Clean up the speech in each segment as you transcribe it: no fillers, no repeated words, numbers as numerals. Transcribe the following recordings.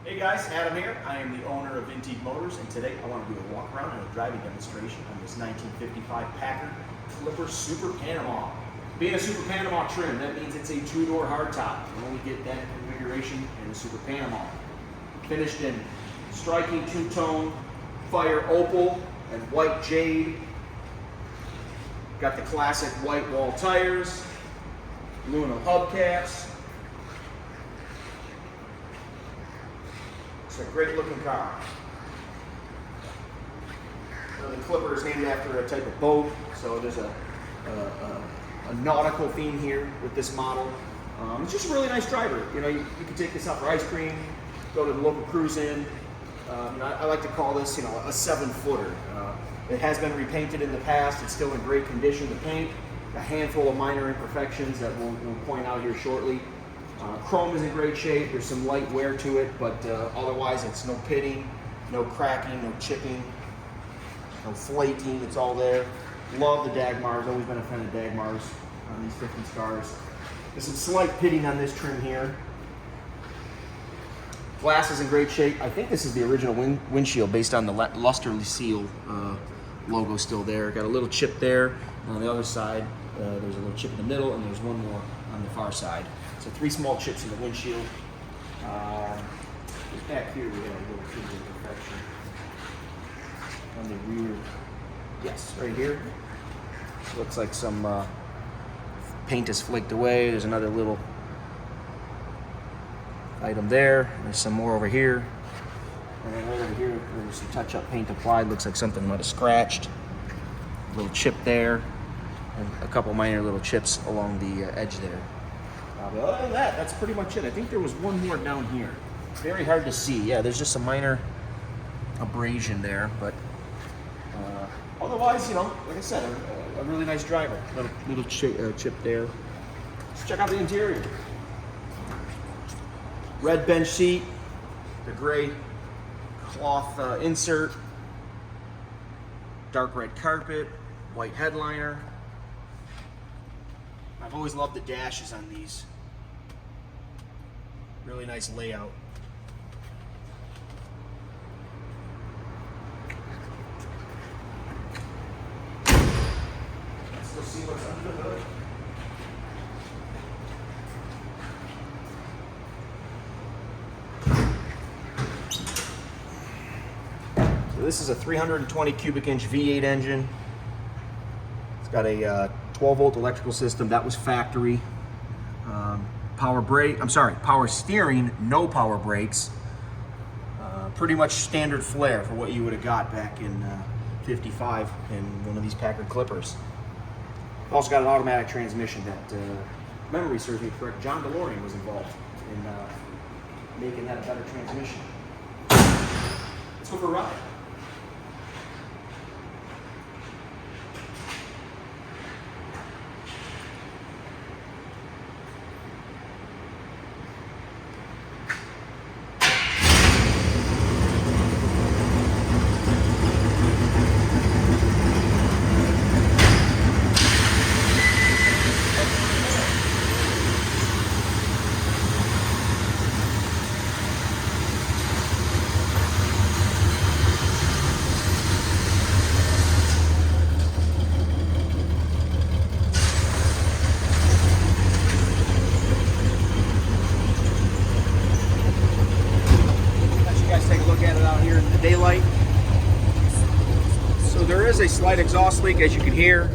Hey guys, Adam here. I am the owner of Vintage Motors, and today I want to do a walk around and a driving demonstration on this 1955 Packard Clipper Super Panama. Being a Super Panama trim, that means it's a two-door hardtop. You only get that configuration in a Super Panama. Finished in striking two-tone fire Opal and white Jade. Got the classic white wall tires, aluminum hubcaps. It's a great looking car. The Clipper is named after a type of boat, so there's a nautical theme here with this model. It's just a really nice driver. You know, you can take this out for ice cream, go to the local cruise in. I like to call this, you know, a 7-footer. It has been repainted in the past. It's still in great condition, the paint. A handful of minor imperfections that we'll point out here shortly. Chrome is in great shape. There's some light wear to it, but otherwise it's no pitting, no cracking, no chipping, no flaking. It's all there. Love the Dagmars. Always been a fan of Dagmars on these 50 cars. There's some slight pitting on this trim here. Glass is in great shape. I think this is the original windshield based on the luster seal logo still there. Got a little chip there. On the other side, there's a little chip in the middle, and there's one more on the far side. So 3 small chips in the windshield. Back here we have a little bit of imperfection on the rear. Yes, right here. Looks like some paint is flaked away. There's another little item there. There's some more over here. And then right over here, there's some touch-up paint applied. Looks like something might have scratched. A little chip there. And a couple minor little chips along the edge there. But other than that, that's pretty much it. I think there was one more down here. Very hard to see. Yeah, there's just a minor abrasion there, but otherwise, you know, like I said, a really nice driver. Little chip there. Let's check out the interior. Red bench seat, the gray cloth insert, dark red carpet, white headliner. I've always loved the dashes on these. Really nice layout. Let's go see what's under the hood. So this is a 320 cubic inch V8 engine. It's got a 12-volt electrical system. That was factory. Power steering, no power brakes. Pretty much standard flare for what you would have got back in 55 in one of these Packard Clippers. Also got an automatic transmission that, memory serves me correct, John DeLorean was involved in making that a better transmission. Let's go for a ride. Daylight. So there is a slight exhaust leak, as you can hear.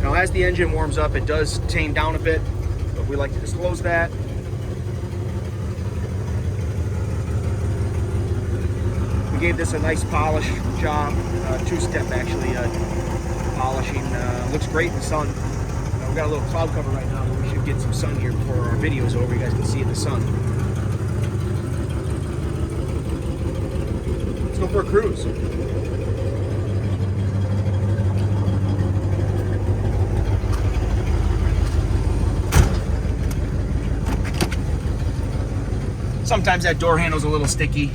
Now as the engine warms up, it does tame down a bit, but we like to disclose that. We gave this a nice polish job, 2-step actually, polishing. Looks great in the sun. We've got a little cloud cover right now, but we should get some sun here before our video's over. You guys can see in the sun. Let's go for a cruise. Sometimes that door handle's a little sticky.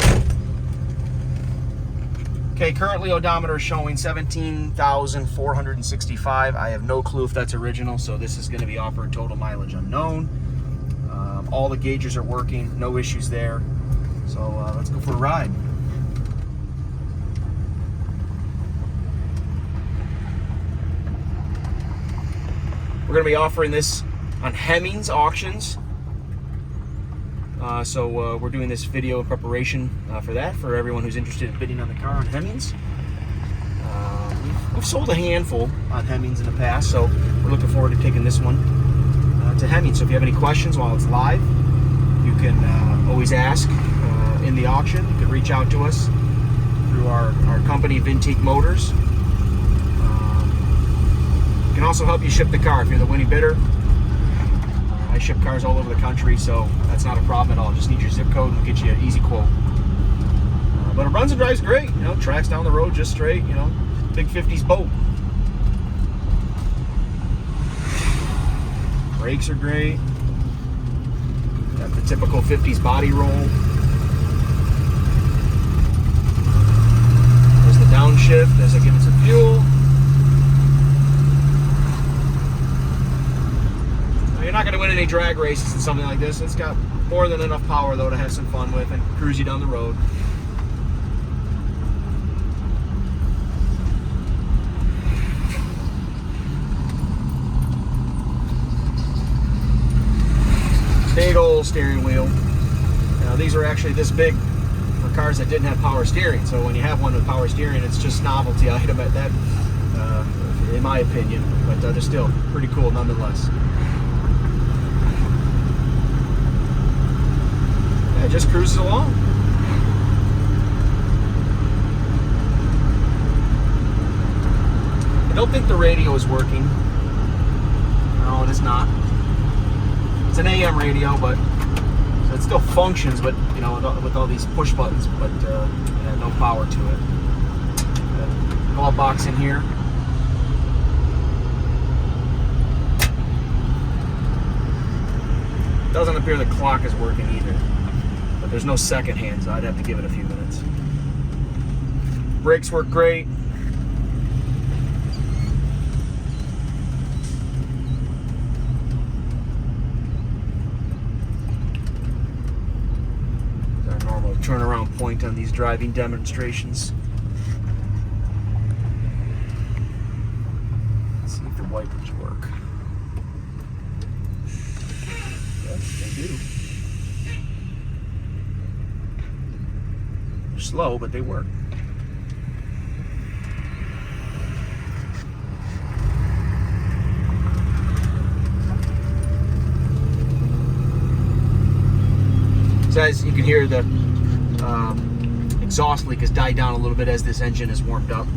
Okay, currently odometer is showing 17,465. I have no clue if that's original, so this is going to be offered total mileage unknown. All the gauges are working, no issues there. So let's go for for a ride. We're going to be offering this on Hemmings auctions. So we're doing this video in preparation for that, for everyone who's interested in bidding on the car on Hemmings. We've sold a handful on Hemmings in the past, so we're looking forward to taking this one to Hemmings. So if you have any questions while it's live, you can always ask in the auction. You can reach out to us through our company, Vintique Motors. We can also help you ship the car if you're the winning bidder. I ship cars all over the country, so that's not a problem at all. Just need your zip code and we'll get you an easy quote. But it runs and drives great, you know, tracks down the road just straight, you know, big 50s boat. Brakes are great. Got the typical 50s body roll. There's the downshift as I give it some fuel. You're not going to win any drag races in something like this. It's got more than enough power, though, to have some fun with and cruise you down the road. Big old steering wheel. Now, these are actually this big for cars that didn't have power steering. So when you have one with power steering, it's just novelty item at that, in my opinion. But they're still pretty cool nonetheless. It just cruises along. I don't think the radio is working. No, it is not. It's an AM radio, but so it still functions, but you know, with all these push buttons, but yeah, no power to it. Glove box in here. Doesn't appear the clock is working either. But there's no second hand, so I'd have to give it a few minutes. Brakes work great. It's our normal turnaround point on these driving demonstrations. Let's see if the wipers work. Yes, they do. Slow, but they work. So as you can hear, the exhaust leak has died down a little bit as this engine is warmed up.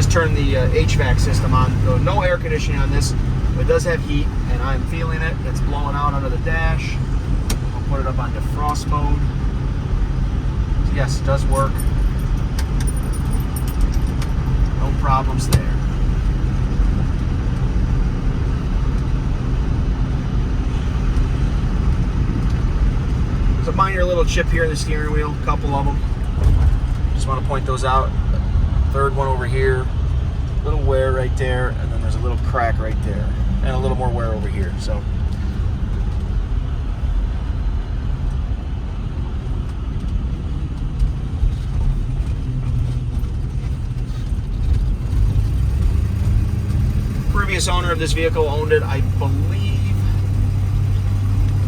Turn the HVAC system on. So no air conditioning on this, but it does have heat, and I'm feeling it. It's blowing out under the dash. I'll put it up on defrost mode. So yes, it does work. No problems there. There's a minor little chip here in the steering wheel, a couple of them. Just want to point those out. Third one over here. Little wear right there, and then there's a little crack right there, and a little more wear over here. So previous owner of this vehicle owned it, I believe,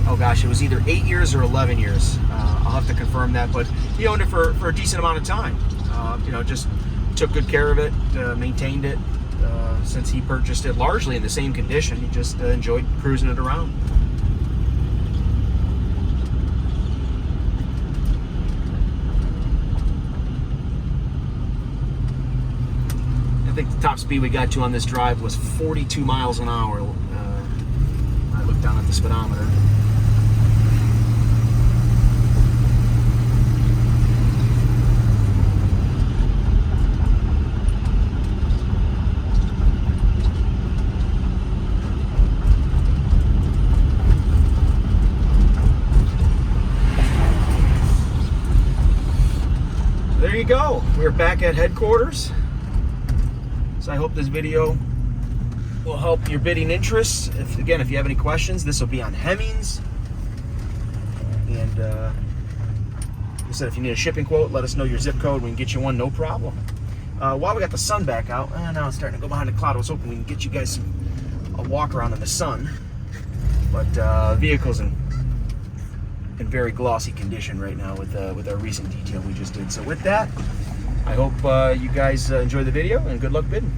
oh gosh, it was either 8 years or 11 years. I'll have to confirm that, but he owned it for a decent amount of time. You know, just took good care of it, maintained it since he purchased it largely in the same condition. He just enjoyed cruising it around. I think the top speed we got to on this drive was 42 miles an hour. I looked down at the speedometer. there you go. We're back at headquarters. So I hope this video will help your bidding interests. If you have any questions, this will be on Hemmings. And like I said, if you need a shipping quote, let us know your zip code. We can get you one, no problem. While we got the sun back out, now it's starting to go behind the cloud. I was hoping we can get you guys a walk around in the sun. But vehicle's in very glossy condition right now with our recent detail we just did. So with that, I hope you guys enjoy the video and good luck bidding.